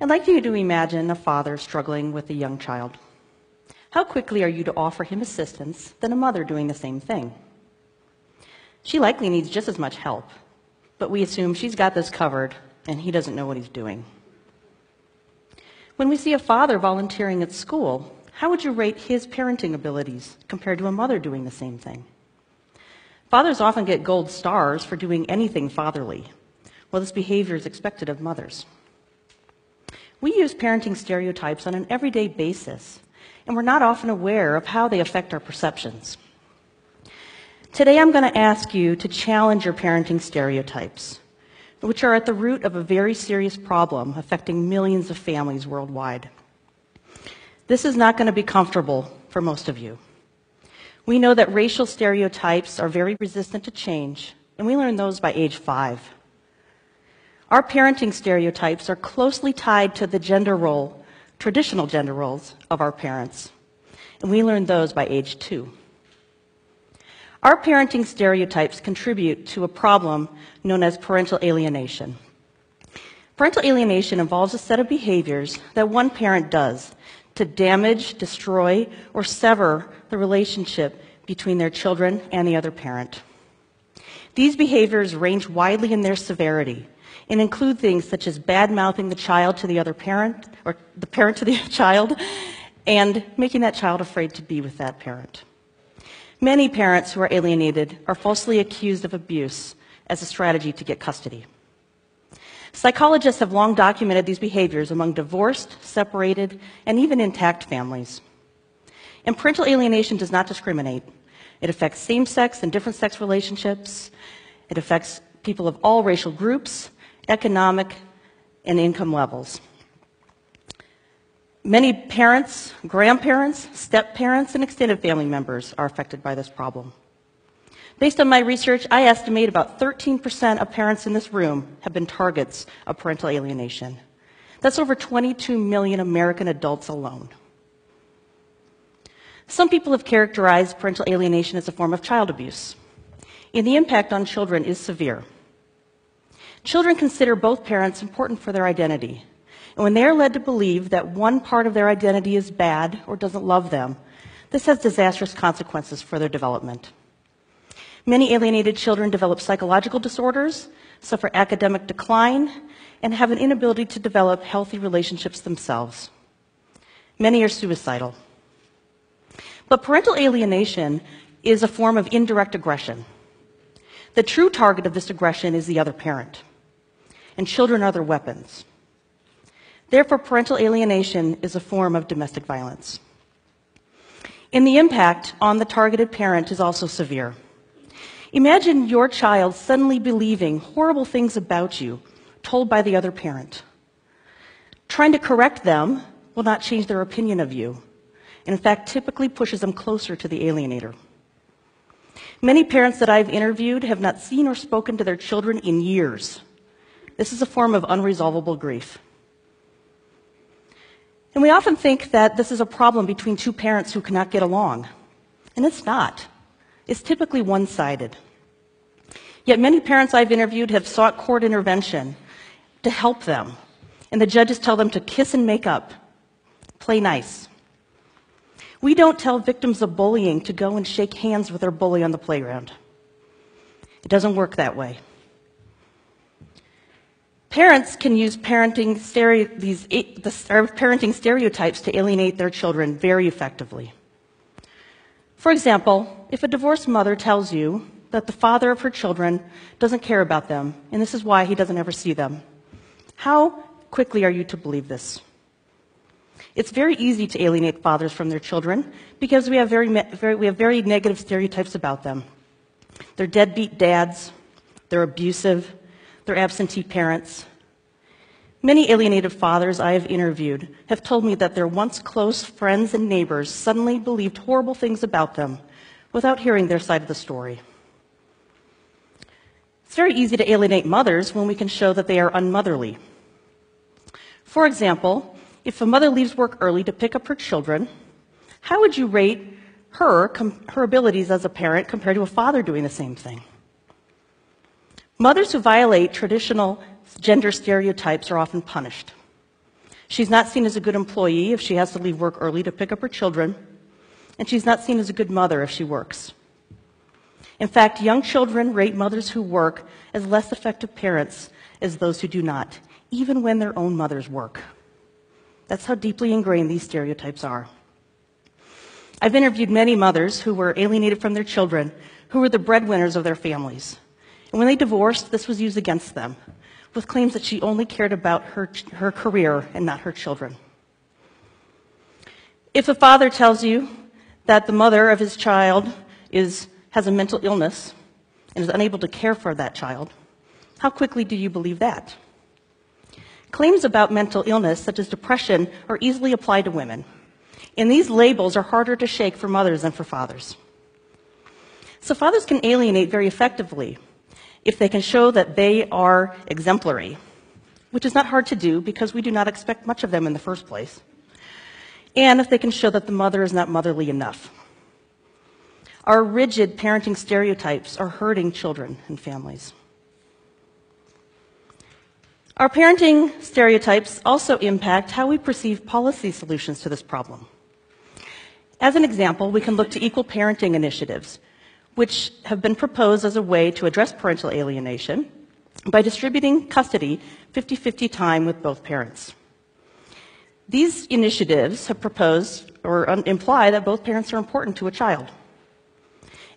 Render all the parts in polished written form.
I'd like you to imagine a father struggling with a young child. How quickly are you to offer him assistance than a mother doing the same thing? She likely needs just as much help, but we assume she's got this covered and he doesn't know what he's doing. When we see a father volunteering at school, how would you rate his parenting abilities compared to a mother doing the same thing? Fathers often get gold stars for doing anything fatherly. Well, this behavior is expected of mothers. We use parenting stereotypes on an everyday basis, and we're not often aware of how they affect our perceptions. Today, I'm going to ask you to challenge your parenting stereotypes, which are at the root of a very serious problem affecting millions of families worldwide. This is not going to be comfortable for most of you. We know that racial stereotypes are very resistant to change, and we learn those by age 5. Our parenting stereotypes are closely tied to the gender role, traditional gender roles of our parents, and we learn those by age 2. Our parenting stereotypes contribute to a problem known as parental alienation. Parental alienation involves a set of behaviors that one parent does to damage, destroy, or sever the relationship between their children and the other parent. These behaviors range widely in their severity and include things such as bad-mouthing the child to the other parent, or the parent to the child, and making that child afraid to be with that parent. Many parents who are alienated are falsely accused of abuse as a strategy to get custody. Psychologists have long documented these behaviors among divorced, separated, and even intact families. And parental alienation does not discriminate. It affects same-sex and different-sex relationships. It affects people of all racial groups, economic, and income levels. Many parents, grandparents, step-parents, and extended family members are affected by this problem. Based on my research, I estimate about 13% of parents in this room have been targets of parental alienation. That's over 22 million American adults alone. Some people have characterized parental alienation as a form of child abuse, and the impact on children is severe. Children consider both parents important for their identity, and when they are led to believe that one part of their identity is bad or doesn't love them, this has disastrous consequences for their development. Many alienated children develop psychological disorders, suffer academic decline, and have an inability to develop healthy relationships themselves. Many are suicidal. But parental alienation is a form of indirect aggression. The true target of this aggression is the other parent, and children are their weapons. Therefore, parental alienation is a form of domestic violence. And the impact on the targeted parent is also severe. Imagine your child suddenly believing horrible things about you told by the other parent. Trying to correct them will not change their opinion of you, and in fact typically pushes them closer to the alienator. Many parents that I've interviewed have not seen or spoken to their children in years. This is a form of unresolvable grief. And we often think that this is a problem between two parents who cannot get along, and it's not. It's typically one-sided. Yet many parents I've interviewed have sought court intervention to help them, and the judges tell them to kiss and make up, play nice. We don't tell victims of bullying to go and shake hands with their bully on the playground. It doesn't work that way. Parents can use parenting stereotypes to alienate their children very effectively. For example, if a divorced mother tells you that the father of her children doesn't care about them, and this is why he doesn't ever see them, how quickly are you to believe this? It's very easy to alienate fathers from their children because we have very negative stereotypes about them. They're deadbeat dads, they're abusive, they're absentee parents. Many alienated fathers I have interviewed have told me that their once close friends and neighbors suddenly believed horrible things about them without hearing their side of the story. It's very easy to alienate mothers when we can show that they are unmotherly. For example, if a mother leaves work early to pick up her children, how would you rate her abilities as a parent compared to a father doing the same thing? Mothers who violate traditional gender stereotypes are often punished. She's not seen as a good employee if she has to leave work early to pick up her children, and she's not seen as a good mother if she works. In fact, young children rate mothers who work as less effective parents as those who do not, even when their own mothers work. That's how deeply ingrained these stereotypes are. I've interviewed many mothers who were alienated from their children, who were the breadwinners of their families. And when they divorced, this was used against them, with claims that she only cared about her career and not her children. If a father tells you that the mother of his child has a mental illness and is unable to care for that child, how quickly do you believe that? Claims about mental illness, such as depression, are easily applied to women, and these labels are harder to shake for mothers than for fathers. So fathers can alienate very effectively if they can show that they are exemplary, which is not hard to do because we do not expect much of them in the first place, and if they can show that the mother is not motherly enough. Our rigid parenting stereotypes are hurting children and families. Our parenting stereotypes also impact how we perceive policy solutions to this problem. As an example, we can look to equal parenting initiatives, which have been proposed as a way to address parental alienation by distributing custody 50-50 time with both parents. These initiatives have proposed or imply that both parents are important to a child.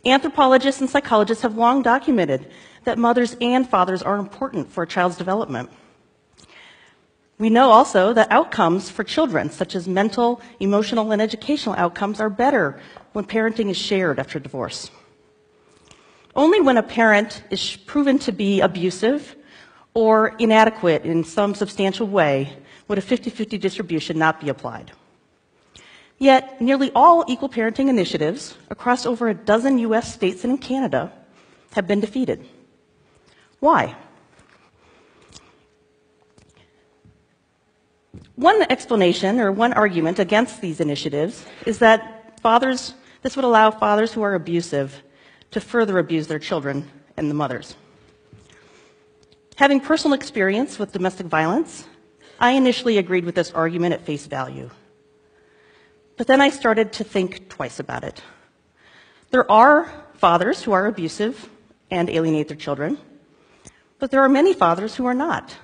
Anthropologists and psychologists have long documented that mothers and fathers are important for a child's development. We know also that outcomes for children, such as mental, emotional, and educational outcomes, are better when parenting is shared after divorce. Only when a parent is proven to be abusive or inadequate in some substantial way would a 50-50 distribution not be applied. Yet, nearly all equal parenting initiatives across over a dozen U.S. states and in Canada have been defeated. Why? One explanation or one argument against these initiatives is that this would allow fathers who are abusive to further abuse their children and the mothers. Having personal experience with domestic violence, I initially agreed with this argument at face value. But then I started to think twice about it. There are fathers who are abusive and alienate their children, but there are many fathers who are not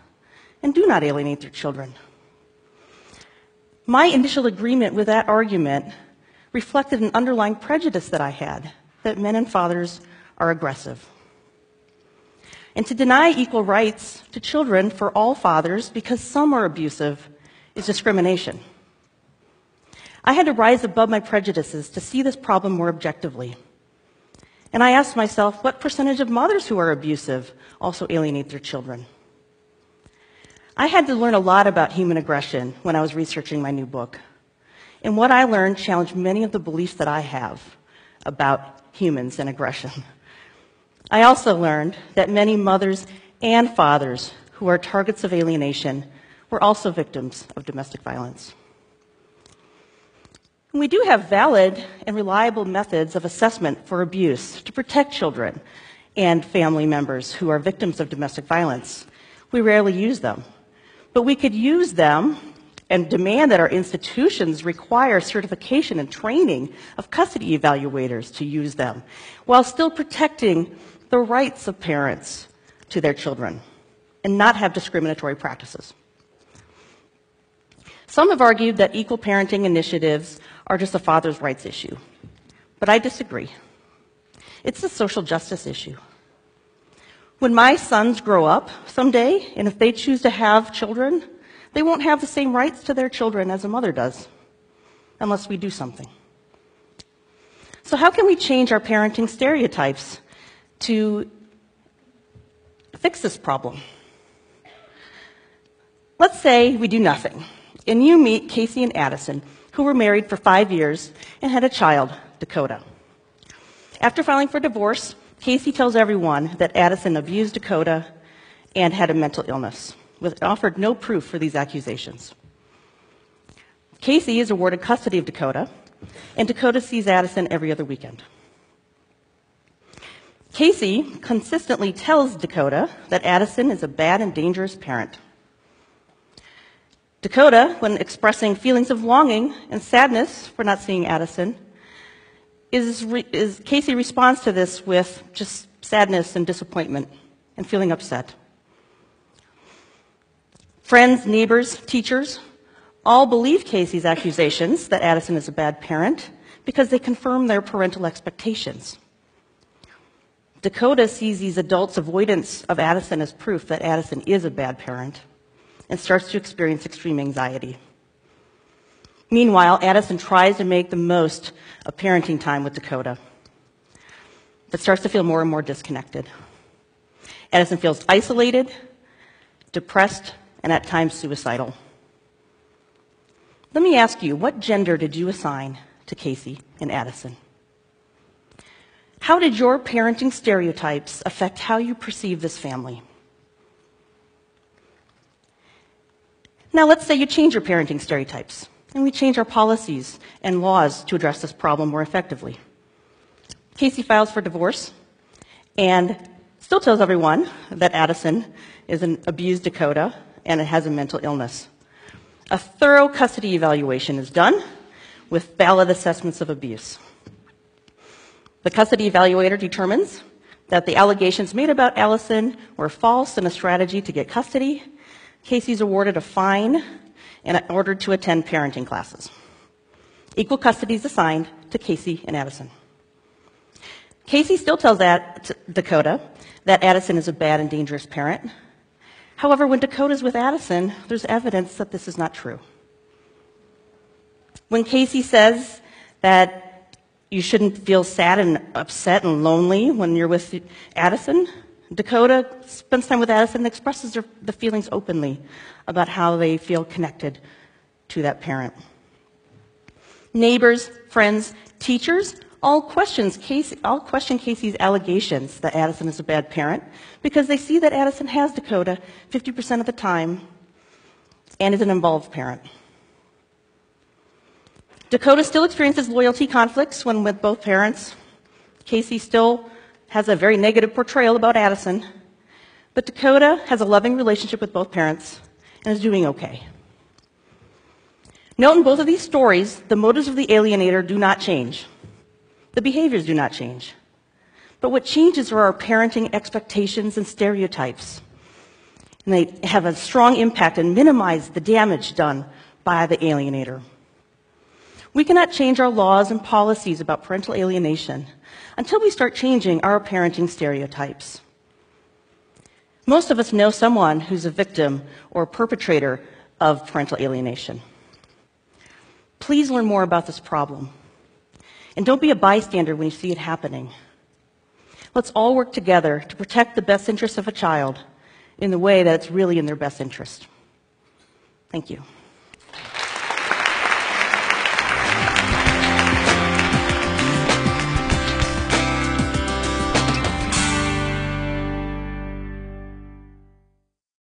and do not alienate their children. My initial agreement with that argument reflected an underlying prejudice that I had, that men and fathers are aggressive. And to deny equal rights to children for all fathers because some are abusive is discrimination. I had to rise above my prejudices to see this problem more objectively. And I asked myself, what percentage of mothers who are abusive also alienate their children? I had to learn a lot about human aggression when I was researching my new book. And what I learned challenged many of the beliefs that I have about humans and aggression. I also learned that many mothers and fathers who are targets of alienation were also victims of domestic violence. We do have valid and reliable methods of assessment for abuse to protect children and family members who are victims of domestic violence. We rarely use them, but we could use them and demand that our institutions require certification and training of custody evaluators to use them, while still protecting the rights of parents to their children and not have discriminatory practices. Some have argued that equal parenting initiatives are just a father's rights issue, but I disagree. It's a social justice issue. When my sons grow up someday, and if they choose to have children, they won't have the same rights to their children as a mother does, unless we do something. So how can we change our parenting stereotypes to fix this problem? Let's say we do nothing, and you meet Casey and Addison, who were married for 5 years and had a child, Dakota. After filing for divorce, Casey tells everyone that Addison abused Dakota and had a mental illness, with offered no proof for these accusations. Casey is awarded custody of Dakota, and Dakota sees Addison every other weekend. Casey consistently tells Dakota that Addison is a bad and dangerous parent. Dakota, when expressing feelings of longing and sadness for not seeing Addison, Casey responds to this with just sadness and disappointment and feeling upset. Friends, neighbors, teachers all believe Casey's accusations that Addison is a bad parent because they confirm their parental expectations. Dakota sees these adults' avoidance of Addison as proof that Addison is a bad parent and starts to experience extreme anxiety. Meanwhile, Addison tries to make the most of parenting time with Dakota, but starts to feel more and more disconnected. Addison feels isolated, depressed, and at times suicidal. Let me ask you, what gender did you assign to Casey and Addison? How did your parenting stereotypes affect how you perceive this family? Now, let's say you change your parenting stereotypes, and we change our policies and laws to address this problem more effectively. Casey files for divorce and still tells everyone that Addison is an abused Dakota and it has a mental illness. A thorough custody evaluation is done with valid assessments of abuse. The custody evaluator determines that the allegations made about Addison were false and a strategy to get custody. Casey's awarded a fine and ordered to attend parenting classes. Equal custody is assigned to Casey and Addison. Casey still tells Dakota that Addison is a bad and dangerous parent. However, when Dakota's with Addison, there's evidence that this is not true. When Casey says that you shouldn't feel sad and upset and lonely when you're with Addison, Dakota spends time with Addison and expresses the feelings openly about how they feel connected to that parent. Neighbors, friends, teachers all question Casey's allegations that Addison is a bad parent because they see that Addison has Dakota 50% of the time and is an involved parent. Dakota still experiences loyalty conflicts when with both parents. Casey still has a very negative portrayal about Addison, but Dakota has a loving relationship with both parents and is doing okay. Note in both of these stories, the motives of the alienator do not change. The behaviors do not change. But what changes are our parenting expectations and stereotypes. And they have a strong impact and minimize the damage done by the alienator. We cannot change our laws and policies about parental alienation until we start changing our parenting stereotypes. Most of us know someone who's a victim or perpetrator of parental alienation. Please learn more about this problem. And don't be a bystander when you see it happening. Let's all work together to protect the best interests of a child in the way that it's really in their best interest. Thank you.